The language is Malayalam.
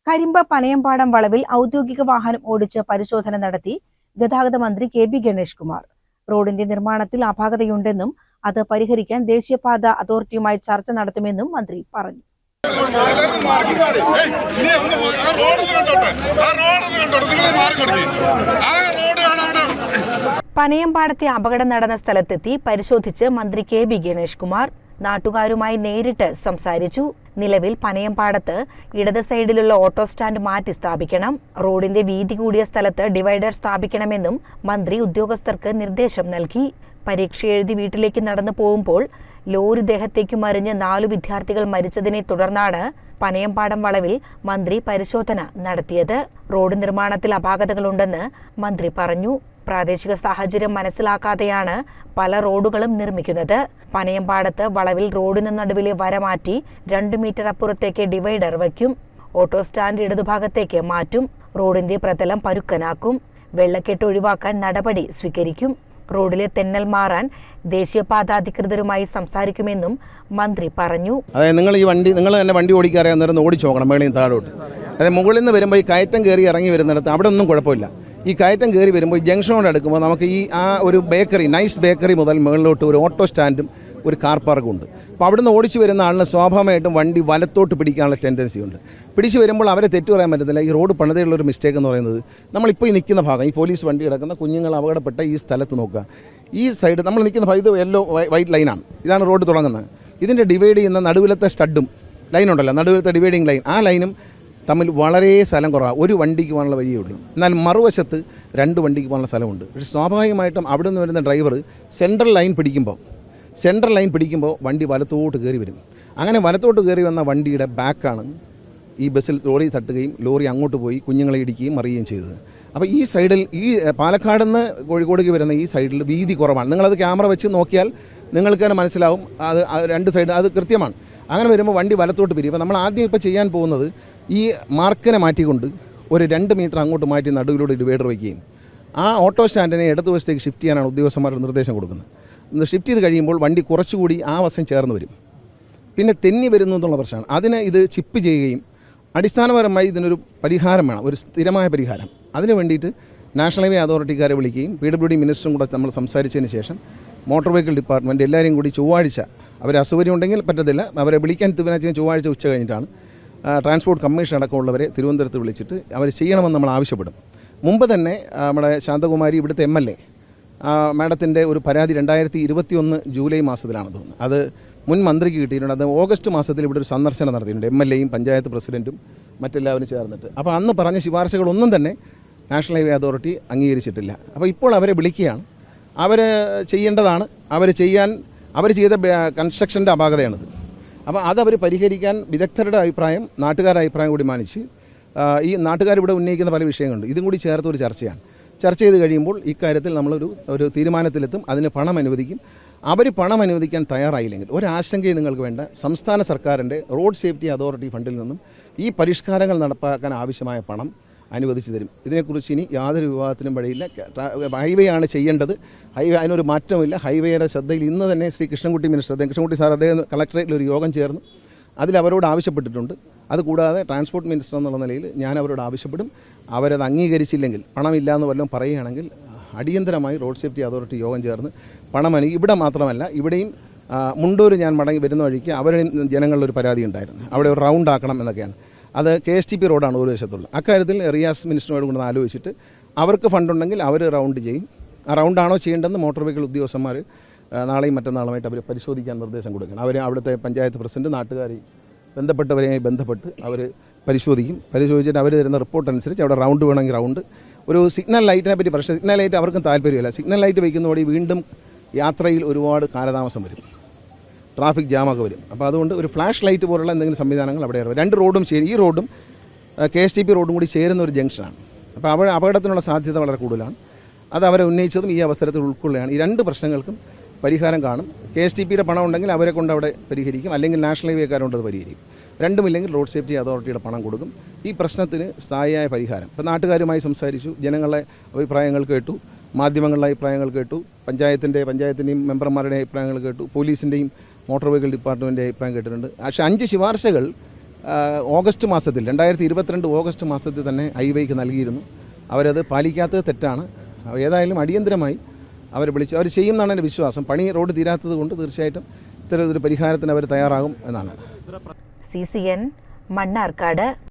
കരിമ്പ പനയമ്പാടം വളവിൽ ഔദ്യോഗിക വാഹനം ഓടിച്ച് പരിശോധന നടത്തി ഗതാഗത മന്ത്രി കെ.ബി. ഗണേഷ് കുമാർ. റോഡിന്റെ നിർമ്മാണത്തിൽ അപാകതയുണ്ടെന്നും അത് പരിഹരിക്കാൻ ദേശീയപാത അതോറിറ്റിയുമായി ചർച്ച നടത്തുമെന്നും മന്ത്രി പറഞ്ഞു. പനയമ്പാടത്തെ അപകടം നടന്ന സ്ഥലത്തെത്തി പരിശോധിച്ച് മന്ത്രി കെ.ബി. ഗണേഷ് കുമാർ നാട്ടുകാരുമായി നേരിട്ട് സംസാരിച്ചു. നിലവിൽ പനയമ്പാടത്ത് ഇടത് സൈഡിലുള്ള ഓട്ടോ സ്റ്റാൻഡ് മാറ്റി സ്ഥാപിക്കണം. റോഡിന്റെ വീതി കൂടിയ സ്ഥലത്ത് ഡിവൈഡർ സ്ഥാപിക്കണമെന്നും മന്ത്രി ഉദ്യോഗസ്ഥർക്ക് നിർദ്ദേശം നൽകി. പരീക്ഷ എഴുതി വീട്ടിലേക്ക് നടന്നു പോകുമ്പോൾ ലോറി ദേഹത്തേക്ക് മറിഞ്ഞ് 4 വിദ്യാർത്ഥികൾ മരിച്ചതിനെ തുടർന്നാണ് പനയമ്പാടം വളവിൽ മന്ത്രി പരിശോധന നടത്തിയത്. റോഡ് നിർമ്മാണത്തിൽ അപാകതകളുണ്ടെന്ന് മന്ത്രി പറഞ്ഞു. പ്രാദേശിക സാഹചര്യം മനസ്സിലാക്കാതെയാണ് പല റോഡുകളും നിർമ്മിക്കുന്നത്. പനയമ്പാടത്ത് വളവിൽ റോഡിന് നടുവിലെ വര മാറ്റി 2 മീറ്റർ അപ്പുറത്തേക്ക് ഡിവൈഡർ വയ്ക്കും. ഓട്ടോ സ്റ്റാൻഡ് ഇടതുഭാഗത്തേക്ക് മാറ്റും. റോഡിന്റെ പ്രതലം പരുക്കനാക്കും. വെള്ളക്കെട്ട് ഒഴിവാക്കാൻ നടപടി സ്വീകരിക്കും. റോഡിലെ തെന്നൽ മാറാൻ ദേശീയപാത അധികൃതരുമായി സംസാരിക്കുമെന്നും മന്ത്രി പറഞ്ഞു. അതായത് നിങ്ങൾ തന്നെ വണ്ടി ഓടിക്കാറിയാവുന്നവരൊന്ന് ഓടിച്ചു നോക്കണം. മേളിൽ താഴോട്ട്, അതായത് മുകളിൽ നിന്ന് വരുമ്പോൾ ഈ കയറ്റം കയറി ഇറങ്ങി വരുന്നിടത്ത് അവിടെ ഒന്നും കുഴപ്പമില്ല. ഈ കയറ്റം കയറി വരുമ്പോൾ ജംഗ്ഷനോട് അടുക്കുമ്പോൾ നമുക്ക് ഒരു ബേക്കറി, നൈസ് ബേക്കറി മുതൽ മുകളിലോട്ട് ഒരു ഓട്ടോ സ്റ്റാൻഡും ഒരു കാർ പാർക്കും ഉണ്ട്. അപ്പോൾ അവിടുന്ന് ഓടിച്ചു വരുന്ന ആളിന് സ്വാഭാവികമായിട്ടും വണ്ടി വലത്തോട്ട് പിടിക്കാനുള്ള ടെൻഡൻസി ഉണ്ട്. പിടിച്ചു വരുമ്പോൾ അവരെ തെറ്റു പറയാൻ പറ്റത്തില്ല. ഈ റോഡ് പണിതയുള്ളൊരു മിസ്റ്റേക്ക് എന്ന് പറയുന്നത്, നമ്മളിപ്പോൾ ഈ നിൽക്കുന്ന ഭാഗം, ഈ പോലീസ് വണ്ടി കിടക്കുന്ന കുഞ്ഞുങ്ങൾ അപകടപ്പെട്ട ഈ സ്ഥലത്ത് നോക്കുക. ഈ സൈഡ് നമ്മൾ നിൽക്കുന്ന ഭാഗം ഇത് യെല്ലോ വൈറ്റ് ലൈനാണ്. ഇതാണ് റോഡ് തുടങ്ങുന്നത്. ഇതിൻ്റെ ഡിവൈഡ് ചെയ്യുന്ന നടുവിലത്തെ സ്റ്റഡും ലൈനുണ്ടല്ലോ, നടുവിലത്തെ ഡിവൈഡിങ് ലൈൻ, ആ ലൈനും തമ്മിൽ വളരെ സ്ഥലം കുറവാണ്. ഒരു വണ്ടിക്ക് പോകാനുള്ള വഴിയേ ഉള്ളൂ. എന്നാൽ മറുവശത്ത് 2 വണ്ടിക്ക് പോകാനുള്ള സ്ഥലമുണ്ട്. പക്ഷേ സ്വാഭാവികമായിട്ടും അവിടെ നിന്ന് വരുന്ന ഡ്രൈവർ സെൻട്രൽ ലൈൻ പിടിക്കുമ്പോൾ വണ്ടി വലത്തോട്ട് കയറി വരും. അങ്ങനെ വലത്തോട്ട് കയറി വന്ന വണ്ടിയുടെ ബാക്കാണ് ഈ ബസ്സിൽ ലോറി തട്ടുകയും ലോറി അങ്ങോട്ട് പോയി കുഞ്ഞുങ്ങളെ ഇടിക്കുകയും മറിയുകയും ചെയ്തത്. അപ്പോൾ ഈ സൈഡിൽ, ഈ പാലക്കാട് നിന്ന് കോഴിക്കോടേക്ക് വരുന്ന ഈ സൈഡിൽ വീതി കുറവാണ്. നിങ്ങളത് ക്യാമറ വെച്ച് നോക്കിയാൽ നിങ്ങൾക്ക് തന്നെ മനസ്സിലാവും. അത് 2 സൈഡ് അത് കൃത്യമാണ്. അങ്ങനെ വരുമ്പോൾ വണ്ടി വലത്തോട്ട് പിരിയും. അപ്പോൾ നമ്മൾ ആദ്യം ഇപ്പോൾ ചെയ്യാൻ പോകുന്നത് ഈ മാർക്കിനെ മാറ്റിക്കൊണ്ട് ഒരു 2 മീറ്റർ അങ്ങോട്ട് മാറ്റി നടുവിലൂടെ ഡിവൈഡർ വയ്ക്കുകയും ആ ഓട്ടോ സ്റ്റാൻഡിനെ ഇടതുവശത്തേക്ക് ഷിഫ്റ്റ് ചെയ്യാനാണ് ഉദ്യോഗസ്ഥന്മാരുടെ നിർദ്ദേശം കൊടുക്കുന്നത്. ഷിഫ്റ്റ് ചെയ്ത് കഴിയുമ്പോൾ വണ്ടി കുറച്ചുകൂടി ആ വശം ചേർന്ന് വരും. പിന്നെ തെന്നി വരുന്നു എന്നുള്ള പ്രശ്നമാണ്. അതിന് ഇത് ചിപ്പ് ചെയ്യുകയും അടിസ്ഥാനപരമായി ഇതിനൊരു പരിഹാരം വേണം, ഒരു സ്ഥിരമായ പരിഹാരം. അതിന് വേണ്ടിയിട്ട് നാഷണൽ ഹൈവേ അതോറിറ്റിക്കാരെ വിളിക്കുകയും PWD മിനിസ്റ്ററും കൂടെ നമ്മൾ സംസാരിച്ചതിന് ശേഷം മോട്ടോർ വെഹിക്കിൾ ഡിപ്പാർട്ട്മെൻറ്റ് എല്ലാവരും കൂടി ചൊവ്വാഴ്ച, അവർ അസൗകര്യം ഉണ്ടെങ്കിൽ പറ്റത്തില്ല, അവരെ വിളിക്കാൻ തീരുമാനിച്ചത് ചൊവ്വാഴ്ച ഉച്ച കഴിഞ്ഞിട്ടാണ്. ട്രാൻസ്പോർട്ട് കമ്മീഷൻ അടക്കമുള്ളവരെ തിരുവനന്തപുരത്ത് വിളിച്ചിട്ട് അവർ ചെയ്യണമെന്ന് നമ്മൾ ആവശ്യപ്പെടും. മുമ്പ് തന്നെ നമ്മുടെ ശാന്തകുമാരി, ഇവിടുത്തെ MLA, മാഡത്തിൻ്റെ ഒരു പരാതി 2021 ജൂലൈ മാസത്തിലാണ് തോന്നുന്നത്. അത് മുൻ മന്ത്രിക്ക് കിട്ടിയിട്ടുണ്ട്. അത് ഓഗസ്റ്റ് മാസത്തിൽ ഇവിടെ ഒരു സന്ദർശനം നടത്തിയിട്ടുണ്ട്, MLAയും പഞ്ചായത്ത് പ്രസിഡൻറ്റും മറ്റെല്ലാവരും ചേർന്നിട്ട്. അപ്പോൾ അന്ന് പറഞ്ഞ ശുപാർശകളൊന്നും തന്നെ നാഷണൽ ഹൈവേ അതോറിറ്റി അംഗീകരിച്ചിട്ടില്ല. അപ്പോൾ ഇപ്പോൾ അവരെ വിളിക്കുകയാണ്. അവർ ചെയ്യേണ്ടതാണ്. അവർ ചെയ്ത കൺസ്ട്രക്ഷൻ്റെ അപാകതയാണിത്. അപ്പോൾ അതവർ പരിഹരിക്കാൻ വിദഗ്ധരുടെ അഭിപ്രായം, നാട്ടുകാരുടെ അഭിപ്രായം കൂടി മാനിച്ച്, ഈ നാട്ടുകാരിവിടെ ഉന്നയിക്കുന്ന പല വിഷയങ്ങളുണ്ട്, ഇതും കൂടി ചേർത്ത് ഒരു ചർച്ചയാണ്. ചർച്ച ചെയ്ത് കഴിയുമ്പോൾ ഇക്കാര്യത്തിൽ നമ്മളൊരു തീരുമാനത്തിലെത്തും. അതിന് പണം അനുവദിക്കും. അവർ പണം അനുവദിക്കാൻ തയ്യാറായില്ലെങ്കിൽ ഒരാശങ്കയും നിങ്ങൾക്ക് വേണ്ട. സംസ്ഥാന സർക്കാരിൻ്റെ റോഡ് സേഫ്റ്റി അതോറിറ്റി ഫണ്ടിൽ നിന്നും ഈ പരിഷ്കാരങ്ങൾ നടപ്പാക്കാൻ ആവശ്യമായ പണം അനുവദിച്ചു തരും. ഇതിനെക്കുറിച്ച് ഇനി യാതൊരു വിവാദത്തിനും വഴിയില്ല. ഹൈവേ ആണ് ചെയ്യേണ്ടത്. ഹൈവേ, അതിനൊരു മാറ്റമില്ല. ഹൈവേയുടെ ശ്രദ്ധയിൽ ഇന്ന് തന്നെ ശ്രീ കൃഷ്ണൻകുട്ടി മിനിസ്റ്റർ, കൃഷ്ണൻകുട്ടി സാർ, അദ്ദേഹം കളക്ടറേറ്റിൽ ഒരു യോഗം ചേർന്നു. അതിൽ അവരോട് ആവശ്യപ്പെട്ടിട്ടുണ്ട്. അതുകൂടാതെ ട്രാൻസ്പോർട്ട് മിനിസ്റ്റർ എന്നുള്ള നിലയിൽ ഞാൻ അവരോട് ആവശ്യപ്പെടും. അവരത് അംഗീകരിച്ചില്ലെങ്കിൽ, പണമില്ല എന്ന് വല്ലതും പറയുകയാണെങ്കിൽ അടിയന്തരമായി റോഡ് സേഫ്റ്റി അതോറിറ്റി യോഗം ചേർന്ന് പണം ഇവിടെ മാത്രമല്ല, ഇവിടെയും മുണ്ടൂർ ഞാൻ മടങ്ങി വരുന്ന വഴിക്ക് ജനങ്ങളിലൊരു പരാതി ഉണ്ടായിരുന്നു. അവിടെ ഒരു റൗണ്ട് ആക്കണം എന്നൊക്കെയാണ്. അത് KSTP റോഡാണ് ഒരു വശത്തുള്ളത്. അക്കാര്യത്തിൽ റിയാസ് മിനിസ്റ്ററോട് കൊണ്ടൊന്ന് ആലോചിച്ചിട്ട് അവർക്ക് ഫണ്ടുണ്ടെങ്കിൽ അവർ റൗണ്ട് ചെയ്യും. ആ റൗണ്ടാണോ ചെയ്യേണ്ടതെന്ന് മോട്ടോർ വെഹിക്കിൾ ഉദ്യോഗസ്ഥന്മാർ നാളെയും മറ്റന്നാളുമായിട്ട് അവർ പരിശോധിക്കാൻ നിർദ്ദേശം കൊടുക്കണം. അവർ അവിടുത്തെ പഞ്ചായത്ത് പ്രസിഡന്റ്, നാട്ടുകാരെ ബന്ധപ്പെട്ടവരെയുമായി ബന്ധപ്പെട്ട് അവർ പരിശോധിച്ചിട്ട് അവർ തരുന്ന റിപ്പോർട്ട് അനുസരിച്ച് അവിടെ റൗണ്ട് വേണമെങ്കിൽ റൗണ്ട്. ഒരു സിഗ്നൽ ലൈറ്റിനെ പറ്റി പ്രശ്നം, സിഗ്നൽ ലൈറ്റ് അവർക്കും താല്പര്യമില്ല. സിഗ്നൽ ലൈറ്റ് വയ്ക്കുന്നതോടെ വീണ്ടും യാത്രയിൽ ഒരുപാട് കാലതാമസം വരും, ട്രാഫിക് ജാമൊക്കെ വരും. അപ്പോൾ അതുകൊണ്ട് ഒരു ഫ്ലാഷ് ലൈറ്റ് പോലുള്ള എന്തെങ്കിലും സംവിധാനങ്ങൾ അവിടെ ഇറങ്ങും. 2 റോഡും ഈ റോഡും KSTP റോഡും കൂടി ചേരുന്ന ഒരു ജംഗ്ഷനാണ്. അപ്പോൾ അവിടെ അപകടത്തിനുള്ള സാധ്യത വളരെ കൂടുതലാണ്. അത് അവരെ ഉന്നയിച്ചതും ഈ അവസരത്തിൽ ഉൾക്കൊള്ളുകയാണ്. ഈ 2 പ്രശ്നങ്ങൾക്കും പരിഹാരം കാണും. KSTPയുടെ പണം ഉണ്ടെങ്കിൽ അവരെ കൊണ്ട് അവിടെ പരിഹരിക്കും, അല്ലെങ്കിൽ നാഷണൽ ഹൈവേക്കാരുകൊണ്ട് അത് പരിഹരിക്കും. രണ്ടുമില്ലെങ്കിൽ റോഡ് സേഫ്റ്റി അതോറിറ്റിയുടെ പണം കൊടുക്കും. ഈ പ്രശ്നത്തിന് സ്ഥായിയായ പരിഹാരം. ഇപ്പോൾ നാട്ടുകാരുമായി സംസാരിച്ചു, ജനങ്ങളുടെ അഭിപ്രായങ്ങൾ കേട്ടു, മാധ്യമങ്ങളുടെ അഭിപ്രായങ്ങൾ കേട്ടു, പഞ്ചായത്തിൻ്റെയും മെമ്പർമാരുടെ അഭിപ്രായങ്ങൾ കേട്ടു, പോലീസിൻ്റെയും മോട്ടോർ വെഹിക്കിൾ ഡിപ്പാർട്ട്മെൻറ്റിൻ്റെ അഭിപ്രായം കേട്ടിട്ടുണ്ട്. പക്ഷേ 5 ശുപാർശകൾ ഓഗസ്റ്റ് മാസത്തിൽ 2022 ഓഗസ്റ്റ് മാസത്തിൽ തന്നെ ഹൈവേക്ക് നൽകിയിരുന്നു. അവരത് പാലിക്കാത്തത് തെറ്റാണ്. ഏതായാലും അടിയന്തരമായി അവർ ചെയ്യുമെന്നാണ് എൻ്റെ വിശ്വാസം. റോഡ് തീരാത്തത് കൊണ്ട് തീർച്ചയായിട്ടും ഇത്തരത്തിലൊരു പരിഹാരത്തിന് അവർ തയ്യാറാകും എന്നാണ്. CCN മണ്ണാർക്കാട്.